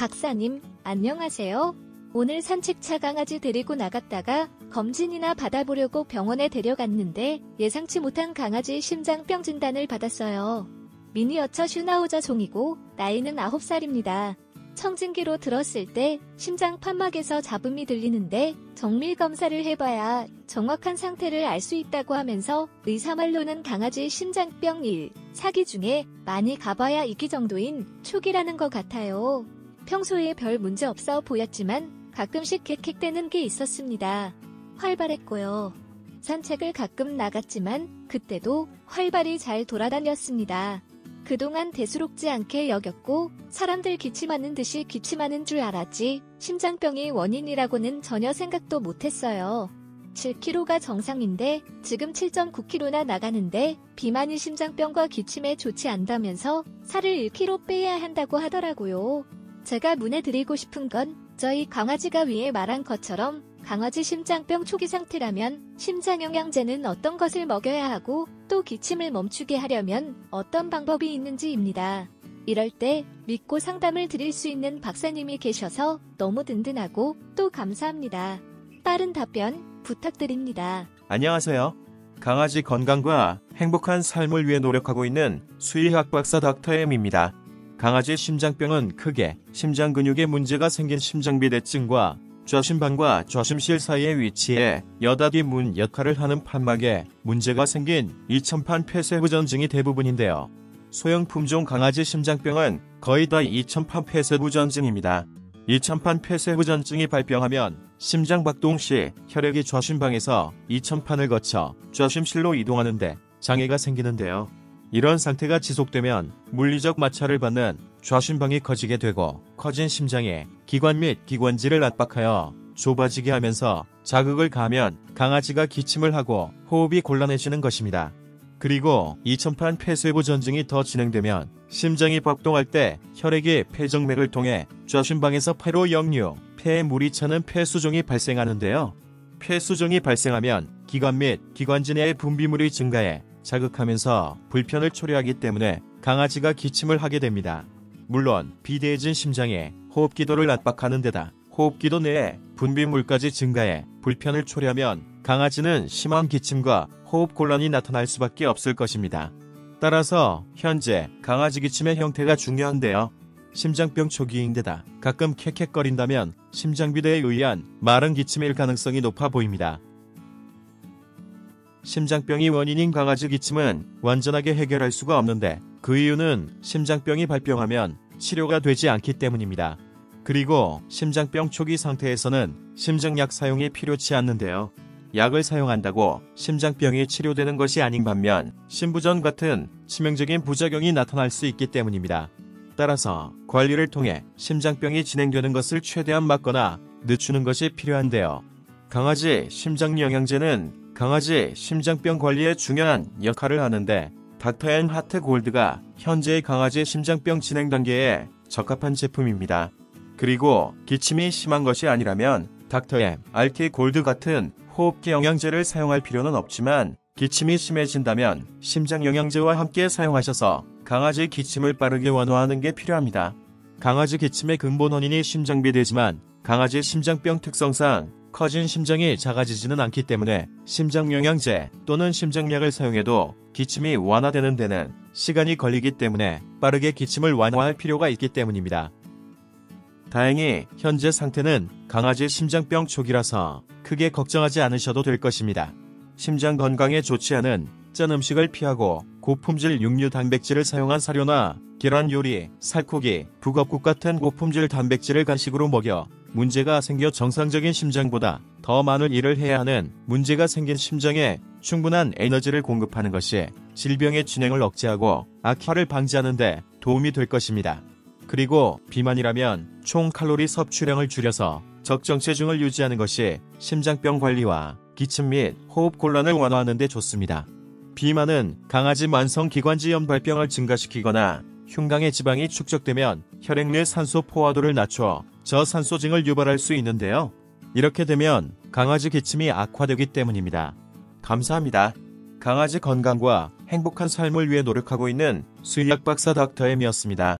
박사님, 안녕하세요. 오늘 산책차 강아지 데리고 나갔다가 검진이나 받아보려고 병원에 데려갔는데 예상치 못한 강아지 심장병 진단을 받았어요. 미니어처 슈나우저 종이고 나이는 9살입니다. 청진기로 들었을 때 심장 판막에서 잡음이 들리는데 정밀 검사를 해봐야 정확한 상태를 알 수 있다고 하면서 의사 말로는 강아지 심장병 1, 4기 중에 많이 가봐야 2기 정도인 초기라는 것 같아요. 평소에 별 문제 없어 보였지만 가끔씩 캑캑대는 게 있었습니다. 활발했고요. 산책을 가끔 나갔지만 그때도 활발히 잘 돌아다녔습니다. 그동안 대수롭지 않게 여겼고 사람들 기침하는 듯이 기침하는 줄 알았지 심장병이 원인이라고는 전혀 생각도 못했어요. 7kg가 정상인데 지금 7.9kg나 나가는데 비만이 심장병과 기침에 좋지 않다면서 살을 1kg 빼야 한다고 하더라고요. 제가 문해드리고 싶은 건 저희 강아지가 위에 말한 것처럼 강아지 심장병 초기 상태라면 심장영양제는 어떤 것을 먹여야 하고 또 기침을 멈추게 하려면 어떤 방법이 있는지입니다. 이럴 때 믿고 상담을 드릴 수 있는 박사님이 계셔서 너무 든든하고 또 감사합니다. 빠른 답변 부탁드립니다. 안녕하세요. 강아지 건강과 행복한 삶을 위해 노력하고 있는 수의학 박사 닥터 M입니다. 강아지 심장병은 크게 심장 근육에 문제가 생긴 심장비대증과 좌심방과 좌심실 사이에 위치해 여닫이 문 역할을 하는 판막에 문제가 생긴 이천판 폐쇄부전증이 대부분인데요. 소형 품종 강아지 심장병은 거의 다 이천판 폐쇄부전증입니다. 이천판 폐쇄부전증이 발병하면 심장박동 시 혈액이 좌심방에서 이천판을 거쳐 좌심실로 이동하는데 장애가 생기는데요. 이런 상태가 지속되면 물리적 마찰을 받는 좌심방이 커지게 되고 커진 심장에 기관 및 기관지를 압박하여 좁아지게 하면서 자극을 가하면 강아지가 기침을 하고 호흡이 곤란해지는 것입니다. 그리고 이천판 폐쇄부전증이 더 진행되면 심장이 박동할 때 혈액이 폐정맥을 통해 좌심방에서 폐로 역류, 폐에 물이 차는 폐수종이 발생하는데요. 폐수종이 발생하면 기관 및 기관지 내의 분비물이 증가해 자극하면서 불편을 초래하기 때문에 강아지가 기침을 하게 됩니다. 물론 비대해진 심장에 호흡기도를 압박하는 데다 호흡기도 내에 분비물까지 증가해 불편을 초래하면 강아지는 심한 기침과 호흡 곤란이 나타날 수밖에 없을 것입니다. 따라서 현재 강아지 기침의 형태가 중요한데요. 심장병 초기인데다 가끔 캑캑거린다면 심장비대에 의한 마른 기침일 가능성이 높아 보입니다. 심장병이 원인인 강아지 기침은 완전하게 해결할 수가 없는데 그 이유는 심장병이 발병하면 치료가 되지 않기 때문입니다. 그리고 심장병 초기 상태에서는 심증약 사용이 필요치 않는데요. 약을 사용한다고 심장병이 치료되는 것이 아닌 반면 심부전 같은 치명적인 부작용이 나타날 수 있기 때문입니다. 따라서 관리를 통해 심장병이 진행되는 것을 최대한 막거나 늦추는 것이 필요한데요. 강아지 심장영양제는 강아지 심장병 관리에 중요한 역할을 하는데 닥터 M 하트 골드가 현재의 강아지 심장병 진행 단계에 적합한 제품입니다. 그리고 기침이 심한 것이 아니라면 닥터 M RT 골드 같은 호흡기 영양제를 사용할 필요는 없지만 기침이 심해진다면 심장영양제와 함께 사용하셔서 강아지 기침을 빠르게 완화하는 게 필요합니다. 강아지 기침의 근본 원인이 심장비대지만 강아지 심장병 특성상 커진 심장이 작아지지는 않기 때문에 심장영양제 또는 심장약을 사용해도 기침이 완화되는 데는 시간이 걸리기 때문에 빠르게 기침을 완화할 필요가 있기 때문입니다. 다행히 현재 상태는 강아지 심장병 초기라서 크게 걱정하지 않으셔도 될 것입니다. 심장 건강에 좋지 않은 짠 음식을 피하고 고품질 육류 단백질을 사용한 사료나 계란 요리, 살코기, 북엇국 같은 고품질 단백질을 간식으로 먹여 문제가 생겨 정상적인 심장보다 더 많은 일을 해야 하는 문제가 생긴 심장에 충분한 에너지를 공급하는 것이 질병의 진행을 억제하고 악화를 방지하는 데 도움이 될 것입니다. 그리고 비만이라면 총 칼로리 섭취량을 줄여서 적정 체중을 유지하는 것이 심장병 관리와 기침 및 호흡 곤란을 완화하는 데 좋습니다. 비만은 강아지 만성기관지염 발병을 증가시키거나 흉곽의 지방이 축적되면 혈액 내 산소 포화도를 낮춰 저산소증을 유발할 수 있는데요. 이렇게 되면 강아지 기침이 악화되기 때문입니다. 감사합니다. 강아지 건강과 행복한 삶을 위해 노력하고 있는 수의학 박사 닥터 M이었습니다.